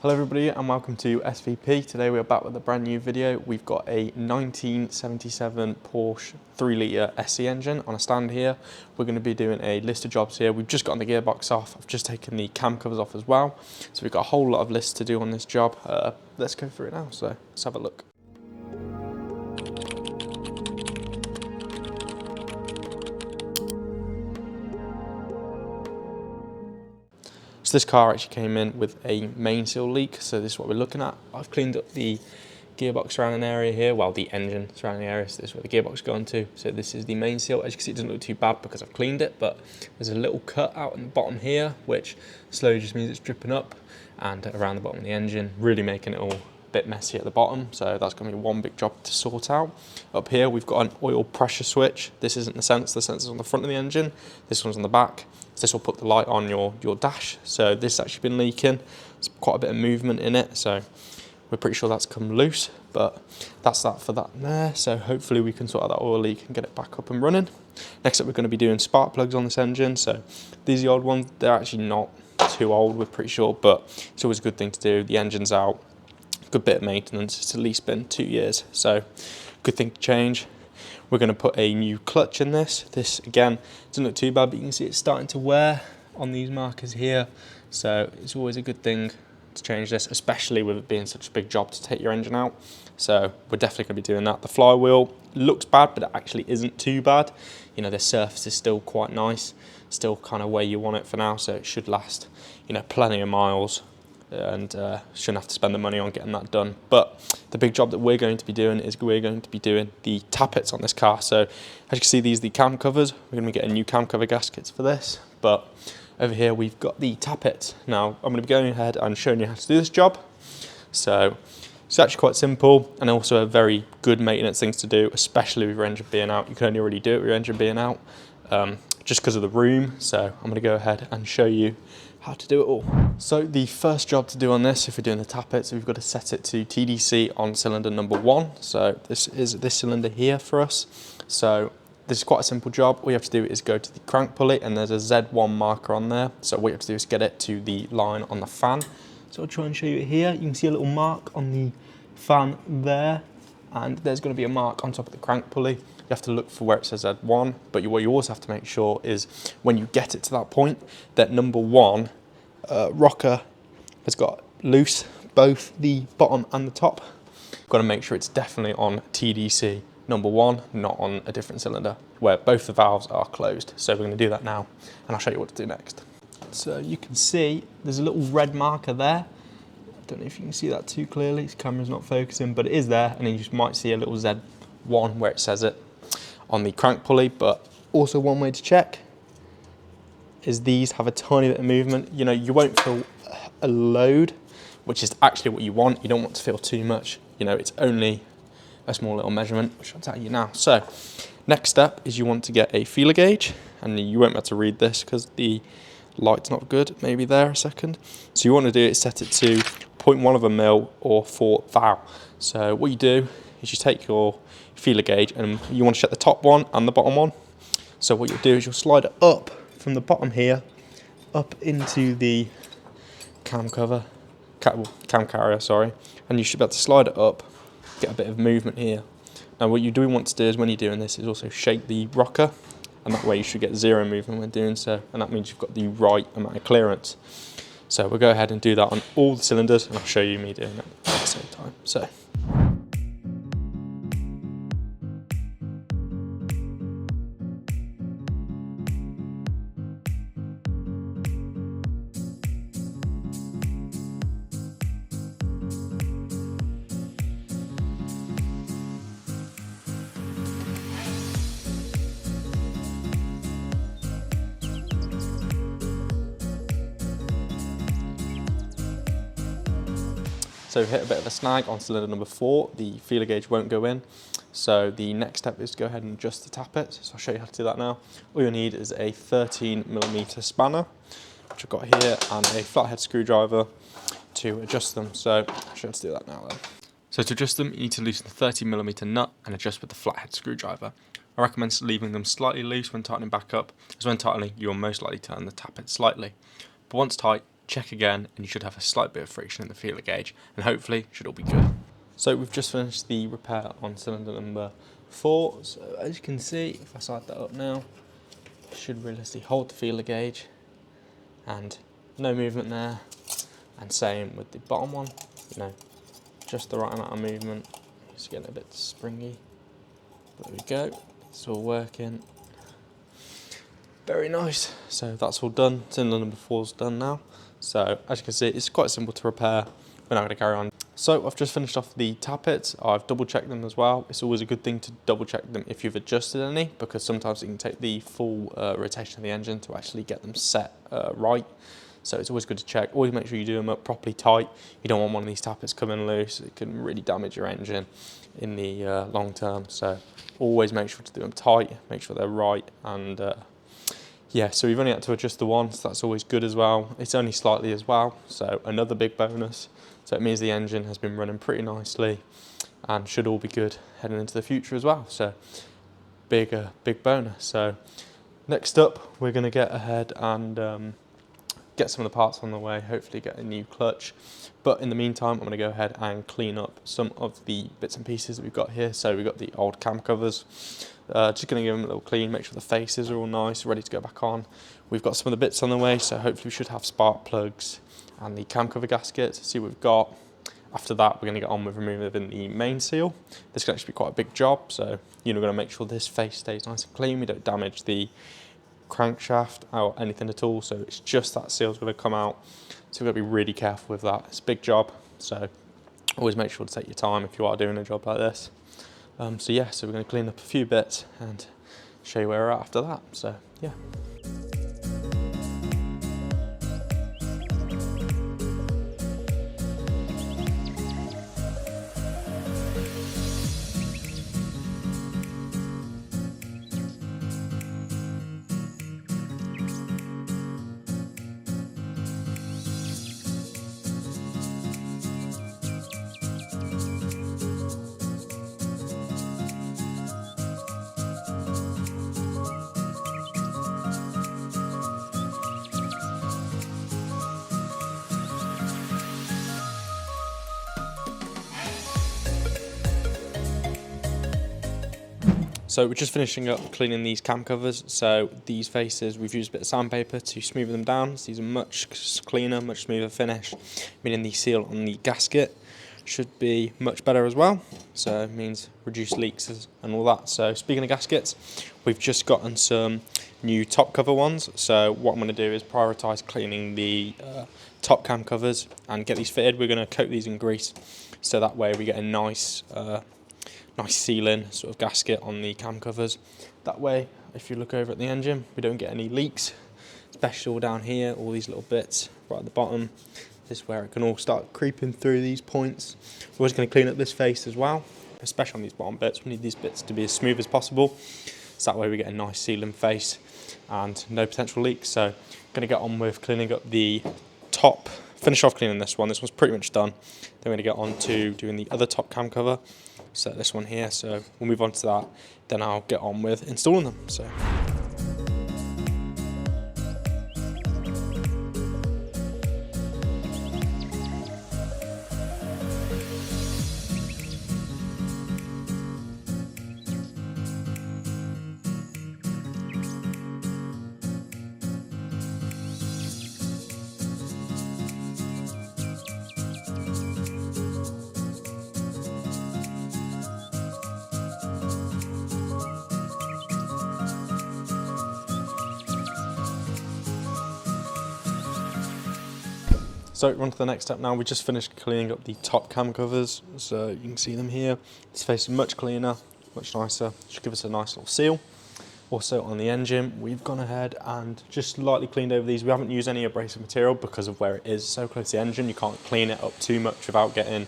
Hello everybody and welcome to SVP. Today we're back with a brand new video. We've got a 1977 Porsche 3 litre SE engine on a stand here. We're going to be doing a list of jobs here. We've just gotten the gearbox off. I've just taken the cam covers off as well. So we've got a whole lot of lists to do on this job. Let's go through it now, so let's have a look. So this car actually came in with a main seal leak, so this is what we're looking at. I've cleaned up the gearbox surrounding area here, well the engine surrounding area, so this is where the gearbox is going to. So this is the main seal. As you can see, it doesn't look too bad because I've cleaned it, but there's a little cut out in the bottom here, which slowly just means it's dripping up and around the bottom of the engine, really making it all a bit messy at the bottom. So that's going to be one big job to sort out. Up here we've got an oil pressure switch. This isn't the sensor's on the front of the engine, this one's on the back. So this will put the light on your dash. So this has actually been leaking. There's quite a bit of movement in it, so we're pretty sure that's come loose, but that's that for that there. So hopefully we can sort out that oil leak and get it back up and running. Next up, we're going to be doing spark plugs on this engine. So these are the old ones. They're actually not too old, we're pretty sure, but it's always a good thing to do. The engine's out, good bit of maintenance. It's at least been 2 years, so good thing to change. We're going to put a new clutch in this. This again doesn't look too bad, but you can see it's starting to wear on these markers here. So it's always a good thing to change this, especially with it being such a big job to take your engine out. So we're definitely going to be doing that. The flywheel looks bad, but it actually isn't too bad. You know, the surface is still quite nice, still kind of where you want it for now, so it should last, you know, plenty of miles. And shouldn't have to spend the money on getting that done. But the big job that we're going to be doing is we're going to be doing the tappets on this car. So as you can see, these are the cam covers. We're going to be getting new cam cover gaskets for this. But over here we've got the tappets. Now I'm going to be going ahead and showing you how to do this job. So it's actually quite simple and also a very good maintenance things to do, especially with your engine being out. You can only really do it with your engine being out just because of the room. So I'm going to go ahead and show you how to do it all. So the first job to do on this, if we're doing the tappets, we've got to set it to TDC on cylinder number 1. So this is this cylinder here for us. So this is quite a simple job. All you have to do is go to the crank pulley and there's a Z1 marker on there. So what you have to do is get it to the line on the fan. So I'll try and show you it here. You can see a little mark on the fan there, and there's going to be a mark on top of the crank pulley. You have to look for where it says Z1, but what you also have to make sure is when you get it to that point, that number 1 rocker has got loose both the bottom and the top. Got to make sure it's definitely on TDC number 1, not on a different cylinder where both the valves are closed. So we're going to do that now, and I'll show you what to do next. So you can see there's a little red marker there. I don't know if you can see that too clearly, this camera's not focusing, but it is there, and then you just might see a little Z1 where it says it on the crank pulley. But also one way to check is these have a tiny bit of movement. You know, you won't feel a load, which is actually what you want. You don't want to feel too much. You know, it's only a small little measurement, which I'll tell you now. So next step is you want to get a feeler gauge, and you won't be able to read this because the light's not good. Maybe there a second. So you want to do is set it to 0.1 of a mil or 4 thou. So what you do is you take your feeler gauge and you want to check the top one and the bottom one. So what you'll do is you'll slide it up from the bottom here up into the cam carrier, sorry, and you should be able to slide it up, get a bit of movement here. Now what you do want to do is when you're doing this is also shake the rocker, and that way you should get zero movement when doing so, and that means you've got the right amount of clearance. So we'll go ahead and do that on all the cylinders, and I'll show you me doing it at the same time. So we've hit a bit of a snag on cylinder number 4, the feeler gauge won't go in. So the next step is to go ahead and adjust the tappets. So I'll show you how to do that now. All you'll need is a 13mm spanner, which I've got here, and a flathead screwdriver to adjust them. So I'll show you how to do that now then. So to adjust them, you need to loosen the 13mm nut and adjust with the flathead screwdriver. I recommend leaving them slightly loose when tightening back up, as when tightening you will most likely turn the tappet slightly. But once tight, check again, and you should have a slight bit of friction in the feeler gauge, and hopefully should all be good. So we've just finished the repair on cylinder number 4. So as you can see, if I side that up now, it should realistically hold the feeler gauge, and no movement there. And same with the bottom one, just the right amount of movement. It's getting a bit springy. There we go, it's all working. Very nice. So that's all done. Cylinder number 4's done now. So as you can see, it's quite simple to repair. We're not going to carry on. So I've just finished off the tappets. I've double checked them as well. It's always a good thing to double check them if you've adjusted any, because sometimes it can take the full rotation of the engine to actually get them set right. So it's always good to check. Always make sure you do them up properly tight. You don't want one of these tappets coming loose. It can really damage your engine in the long term. So always make sure to do them tight, make sure they're right. And yeah, so we've only had to adjust the one, so that's always good as well. It's only slightly as well, so another big bonus. So it means the engine has been running pretty nicely and should all be good heading into the future as well. So big bonus. So next up, we're going to get ahead and get some of the parts on the way, hopefully get a new clutch. But in the meantime, I'm going to go ahead and clean up some of the bits and pieces that we've got here. So we've got the old cam covers. Just going to give them a little clean, make sure the faces are all nice, ready to go back on. We've got some of the bits on the way, so hopefully we should have spark plugs and the cam cover gaskets. See what we've got. After that, we're going to get on with removing the main seal. This can actually be quite a big job, so we're going to make sure this face stays nice and clean. We don't damage the crankshaft or anything at all, so it's just that seal's going to come out. So we've got to be really careful with that. It's a big job, so always make sure to take your time if you are doing a job like this. So yeah, so we're going to clean up a few bits and show you where we're at after that. So yeah. So we're just finishing up cleaning these cam covers. So these faces, we've used a bit of sandpaper to smooth them down. So these are much cleaner, much smoother finish, meaning the seal on the gasket should be much better as well. So it means reduced leaks and all that. So speaking of gaskets, we've just gotten some new top cover ones. So what I'm going to do is prioritise cleaning the top cam covers and get these fitted. We're going to coat these in grease, so that way we get a nice sealing sort of gasket on the cam covers. That way, if you look over at the engine, we don't get any leaks, especially all down here, all these little bits right at the bottom. This is where it can all start creeping through these points. We're always going to clean up this face as well, especially on these bottom bits. We need these bits to be as smooth as possible, so that way we get a nice sealing face and no potential leaks. So I'm going to get on with cleaning up the top, finish off cleaning this one. This one's pretty much done. Then we're going to get on to doing the other top cam cover. So this one here, so we'll move on to that, then I'll get on with installing them. So. So we're on to the next step now. We just finished cleaning up the top cam covers, so you can see them here. This face is much cleaner, much nicer. Should give us a nice little seal. Also on the engine, we've gone ahead and just lightly cleaned over these. We haven't used any abrasive material because of where it is so close to the engine. You can't clean it up too much without getting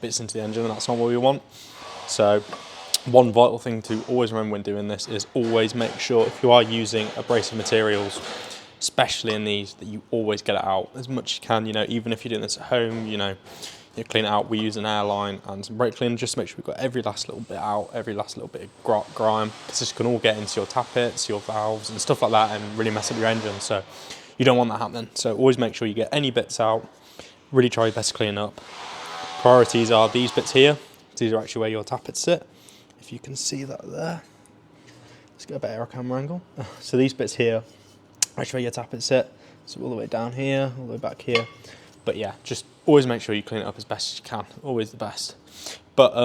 bits into the engine, and that's not what we want. So one vital thing to always remember when doing this is always make sure, if you are using abrasive materials, especially in these, that you always get it out as much as you can. Even if you're doing this at home, you clean it out. We use an airline and some brake cleaner just to make sure we've got every last little bit out, every last little bit of grime, because this can all get into your tappets, your valves and stuff like that, and really mess up your engine. So you don't want that happening. So always make sure you get any bits out, really try your best to clean up. Priorities are these bits here. These are actually where your tappets sit. If you can see that there. Let's get a better camera angle. So these bits here, actually where your tappets sit. So all the way down here, all the way back here. But yeah, just always make sure you clean it up as best as you can. Always the best. But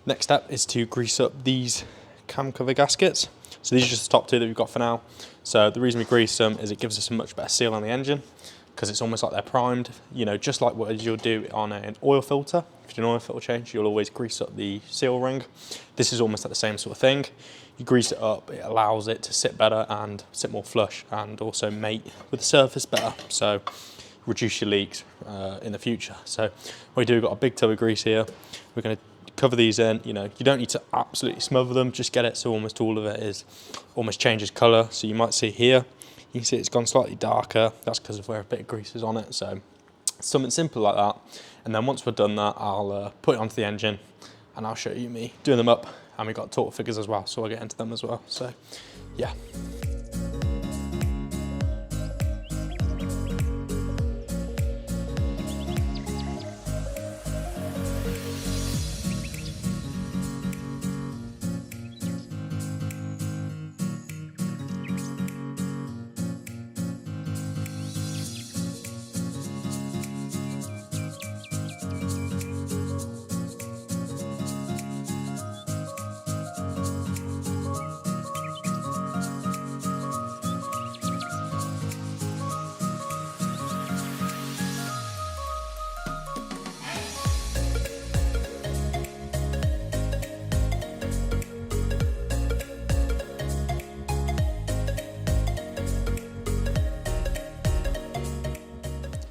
next step is to grease up these cam cover gaskets. So these are just the top two that we've got for now. So the reason we grease them is it gives us a much better seal on the engine, because it's almost like they're primed, you know, just like what you'll do on an oil filter. If you do an oil filter change, you'll always grease up the seal ring. This is almost like the same sort of thing. You grease it up, it allows it to sit better and sit more flush, and also mate with the surface better, so reduce your leaks in the future. So we do got a big tub of grease here. We're going to cover these in. You know, you don't need to absolutely smother them, just get it so almost all of it is almost changes colour. So you might see here, you can see it's gone slightly darker. That's because of where a bit of grease is on it. So something simple like that. And then once we've done that, I'll put it onto the engine and I'll show you me doing them up. And we've got torque figures as well, so I'll get into them as well. So yeah.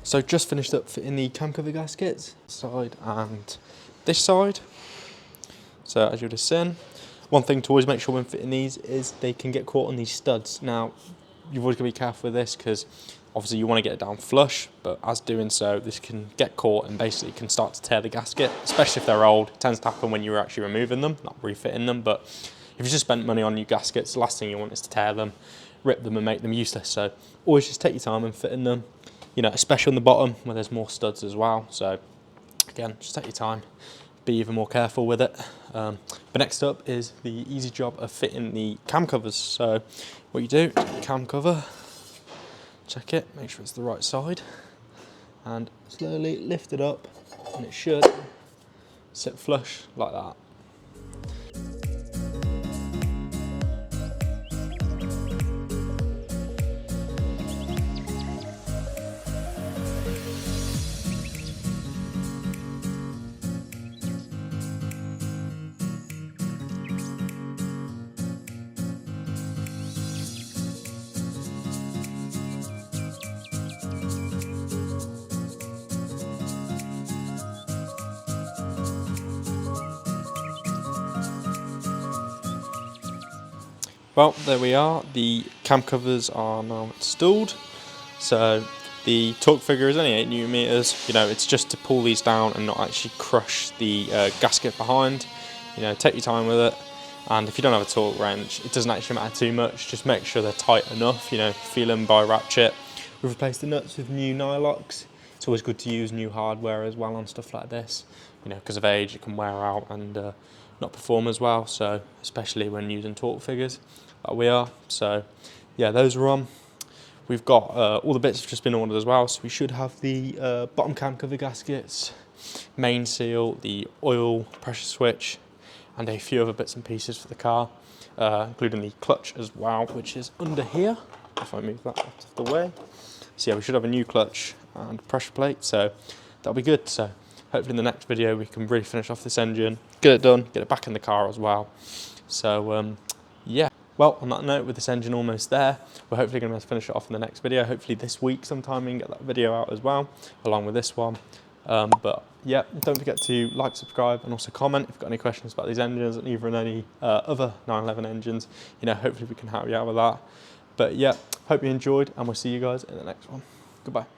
So just finished up fitting the cam cover gaskets, side and this side. So as you've just seen, one thing to always make sure when fitting these is they can get caught on these studs. Now, you've always got to be careful with this because obviously you want to get it down flush, but as doing so, this can get caught and basically can start to tear the gasket, especially if they're old. It tends to happen when you're actually removing them, not refitting them, but if you've just spent money on new gaskets, the last thing you want is to tear them, rip them and make them useless. So always just take your time in fitting them. You know, especially on the bottom where there's more studs as well. So again, just take your time, be even more careful with it. But next up is the easy job of fitting the cam covers. So what you do, take the cam cover, check it, make sure it's the right side, and slowly lift it up, and it should sit flush like that. Well, there we are. The cam covers are now installed. So the torque figure is only 8 Newton meters. You know, it's just to pull these down and not actually crush the gasket behind. You know, take your time with it. And if you don't have a torque wrench, it doesn't actually matter too much. Just make sure they're tight enough. You know, feel them by ratchet. We've replaced the nuts with new nylocks. It's always good to use new hardware as well on stuff like this. You know, because of age, it can wear out and not perform as well. So especially when using torque figures. We are. So yeah, those are on. We've got all the bits have just been ordered as well, so we should have the bottom cam cover gaskets, main seal, the oil pressure switch, and a few other bits and pieces for the car, including the clutch as well, which is under here, if I move that out of the way. So yeah, we should have a new clutch and pressure plate, so that'll be good. So hopefully in the next video we can really finish off this engine, get it done, get it back in the car as well. So yeah. Well, on that note, with this engine almost there, we're hopefully going to be able to finish it off in the next video. Hopefully this week sometime we can get that video out as well, along with this one. But yeah, don't forget to like, subscribe, and also comment if you've got any questions about these engines and even any other 911 engines. You know, hopefully we can help you out with that. But yeah, hope you enjoyed, and we'll see you guys in the next one. Goodbye.